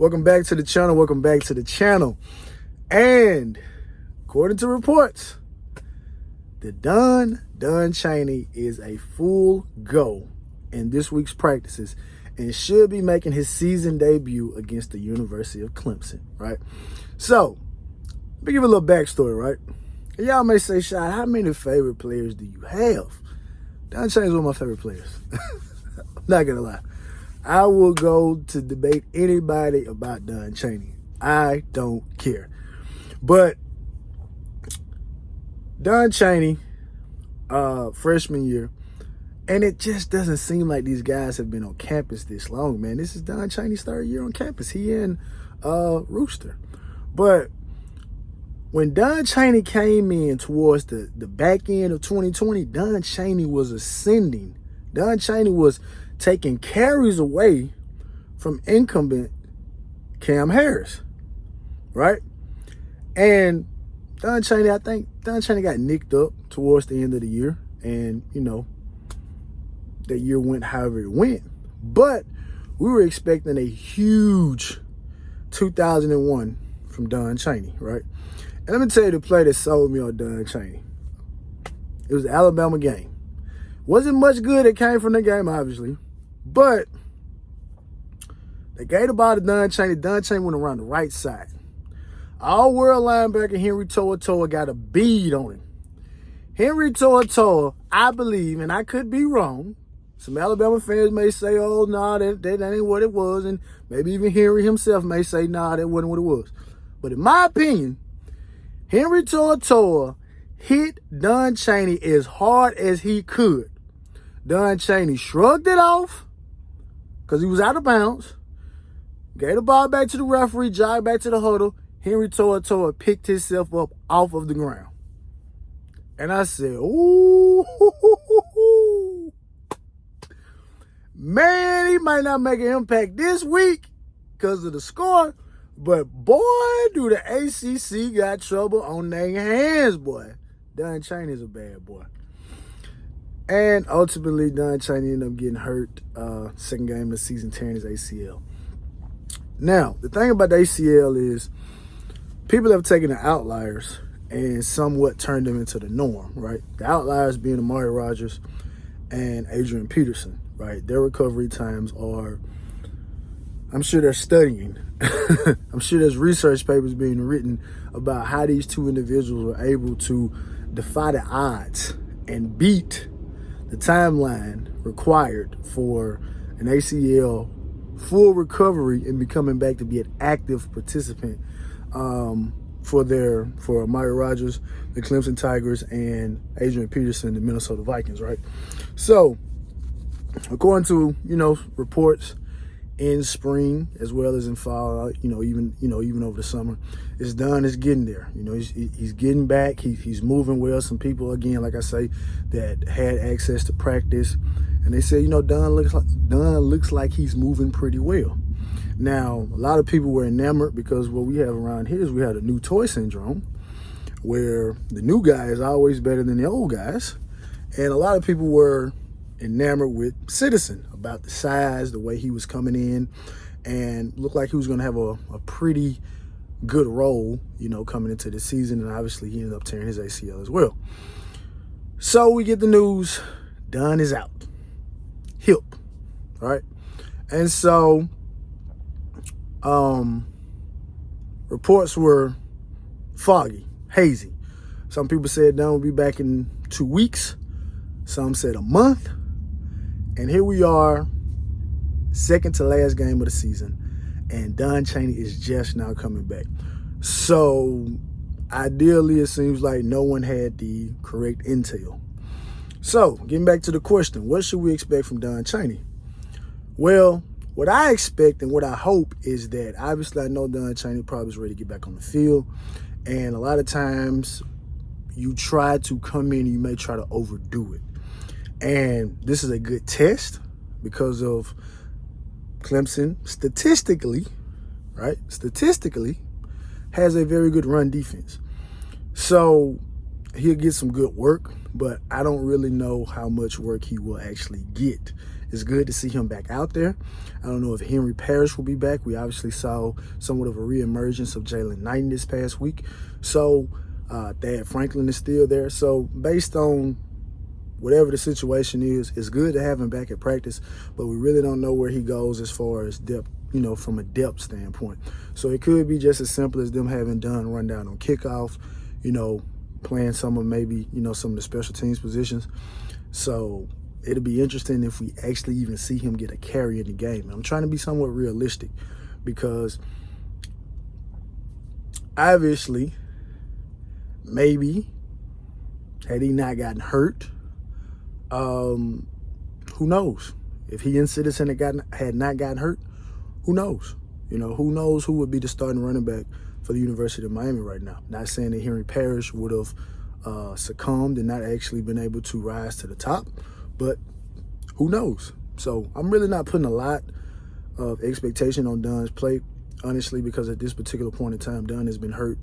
Welcome back to the channel. Welcome back to the channel. And according to reports, the Don Chaney is a full go in this week's practices and should be making his season debut against the University of Clemson, right? So, let me give a little backstory, right? And y'all may say, Shad, how many favorite players do you have? Don Chaney is one of my favorite players. I'm not going to lie. I will go to debate anybody about Don Chaney. I don't care. But Don Chaney, freshman year, and it just doesn't seem like these guys have been on campus this long, man. This is Don Chaney's third year on campus. He in Rooster. But when Don Chaney came in towards the back end of 2020, Don Chaney was ascending. Don Chaney was taking carries away from incumbent Cam Harris, right? And Don Chaney, I think Don Chaney got nicked up towards the end of the year. And, you know, that year went however it went. But we were expecting a huge 2001 from Don Chaney, right? And let me tell you the play that sold me on Don Chaney. It was the Alabama game. Wasn't much good that came from the game, obviously. But they gave the ball to Don Chaney. Don Chaney went around the right side. All-world linebacker Henry To'oTo'o got a bead on him. Henry To'oTo'o, I believe, and I could be wrong, some Alabama fans may say, oh, no, that ain't what it was. And maybe even Henry himself may say, nah, that wasn't what it was. But in my opinion, Henry To'oTo'o hit Don Chaney as hard as he could. Don Chaney shrugged it off because he was out of bounds, gave the ball back to the referee, jogged back to the huddle. Henry To'oTo'o picked himself up off of the ground. And I said, ooh, man, he might not make an impact this week because of the score, but boy, do the ACC got trouble on their hands, boy. Don Chaney's a bad boy. And ultimately, Don Chaney ended up getting hurt second game of the season, tearing his ACL. Now, the thing about the ACL is people have taken the outliers and somewhat turned them into the norm, right? The outliers being Amari Rodgers and Adrian Peterson, right? Their recovery times are, I'm sure they're studying. I'm sure there's research papers being written about how these two individuals were able to defy the odds and beat the timeline required for an ACL full recovery and becoming back to be an active participant for Amari Rodgers, the Clemson Tigers, and Adrian Peterson, the Minnesota Vikings, right? So, according to, reports in spring as well as in fall, even over the summer, it's Don is getting there. He's getting back. He's moving well. Some people, again, like I say, that had access to practice, and they said, Don looks like he's moving pretty well. Now, a lot of people were enamored because what we have around here is we had a new toy syndrome, where the new guy is always better than the old guys, and a lot of people were enamored with Citizen about the size, the way he was coming in, and looked like he was going to have a pretty good role, coming into the season. And obviously he ended up tearing his ACL as well. So we get the news, Don is out. Hip, right? And so reports were foggy, hazy. Some people said Don will be back in 2 weeks. Some said a month. And here we are, second to last game of the season, and Don Chaney is just now coming back. So ideally, it seems like no one had the correct intel. So getting back to the question, what should we expect from Don Chaney? Well, what I expect and what I hope is that, obviously I know Don Chaney probably is ready to get back on the field, and a lot of times you try to come in and you may try to overdo it. And this is a good test because of Clemson statistically has a very good run defense. So he'll get some good work, but I don't really know how much work he will actually get it's good to see him back out there. I don't know if Henry Parrish will be back. We obviously saw somewhat of a reemergence of Jalen Knighton this past week. So Thad Franklin is still there. So based on whatever the situation is, it's good to have him back at practice, but we really don't know where he goes as far as depth, from a depth standpoint. So it could be just as simple as them having done rundown on kickoff, playing some of maybe, some of the special teams positions. So it'll be interesting if we actually even see him get a carry in the game. And I'm trying to be somewhat realistic because obviously, maybe had he not gotten hurt, who knows? If he and Citizen had not gotten hurt, who knows? Who knows who would be the starting running back for the University of Miami right now? Not saying that Henry Parrish would have succumbed and not actually been able to rise to the top, but who knows? So I'm really not putting a lot of expectation on Dunn's play, honestly, because at this particular point in time, Dunn has been hurt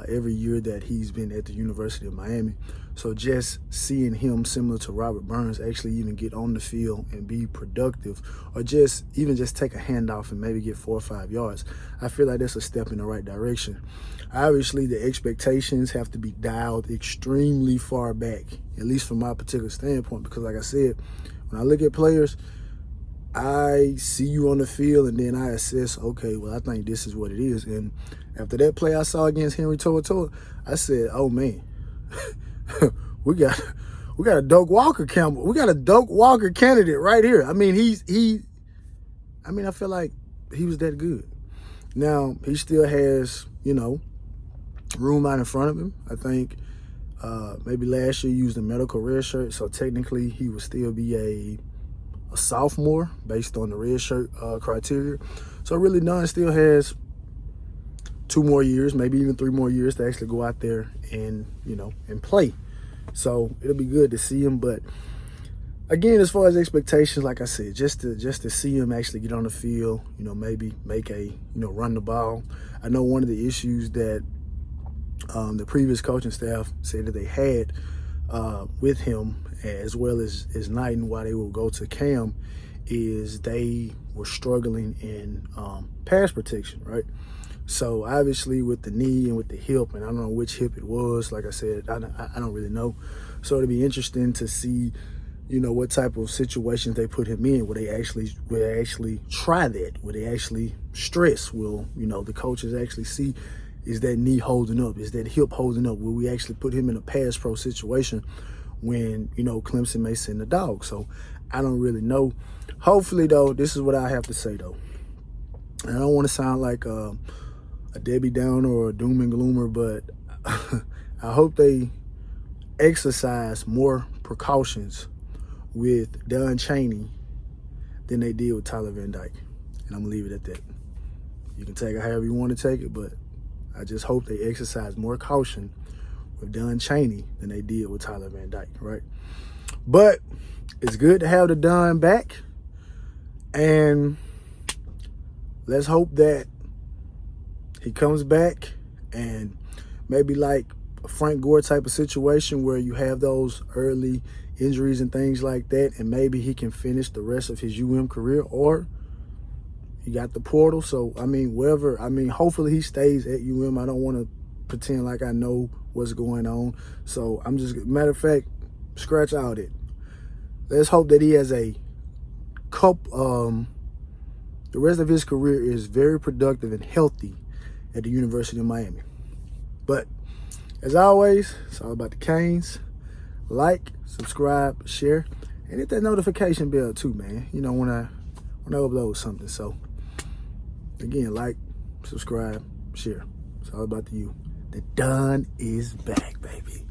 every year that he's been at the University of Miami. So just seeing him, similar to Robert Burns, actually even get on the field and be productive, or just take a handoff and maybe get 4 or 5 yards, I feel like that's a step in the right direction. Obviously, the expectations have to be dialed extremely far back, at least from my particular standpoint, because like I said, when I look at players, I see you on the field and then I assess, okay, well, I think this is what it is. And after that play I saw against Henry To'oTo'o, I said, oh man, we got a Doak Walker Campbell. We got a Doak Walker candidate right here. I mean, I feel like he was that good. Now, he still has, room out in front of him. I think maybe last year he used a medical red shirt, so technically he would still be a sophomore based on the red shirt criteria. So really Dunn still has 2 more years, maybe even 3 more years to actually go out there and, and play. So it'll be good to see him. But again, as far as expectations, like I said, just to see him actually get on the field, maybe make a, run the ball. I know one of the issues that the previous coaching staff said that they had with him, as well as Knighton, while they will go to Cam, is they were struggling in pass protection, right? So obviously with the knee and with the hip, and I don't know which hip it was, like I said, I don't really know. So it'll be interesting to see, what type of situations they put him in. Will they actually try that? Will they actually stress? Will, the coaches actually see, is that knee holding up? Is that hip holding up? Will we actually put him in a pass pro situation when, Clemson may send the dog? So I don't really know. Hopefully, though, this is what I have to say, though. And I don't want to sound like a Debbie Downer or a doom and gloomer, but I hope they exercise more precautions with Don Chaney than they did with Tyler Van Dyke. And I'm going to leave it at that. You can take it however you want to take it, but I just hope they exercise more caution with Don Chaney than they did with Tyler Van Dyke, right? But it's good to have the Don back. And let's hope that he comes back and maybe like a Frank Gore type of situation where you have those early injuries and things like that, and maybe he can finish the rest of his career, or he got the portal. So, hopefully he stays at I don't want to pretend like I know what's going on. So I'm just, matter of fact, scratch out it. Let's hope that he has a the rest of his career is very productive and healthy at the University of Miami. But as always, it's all about the Canes. Like, subscribe, share, and hit that notification bell too, man. When I upload something. So again, like, subscribe, share. It's all about you. The Don is back, baby.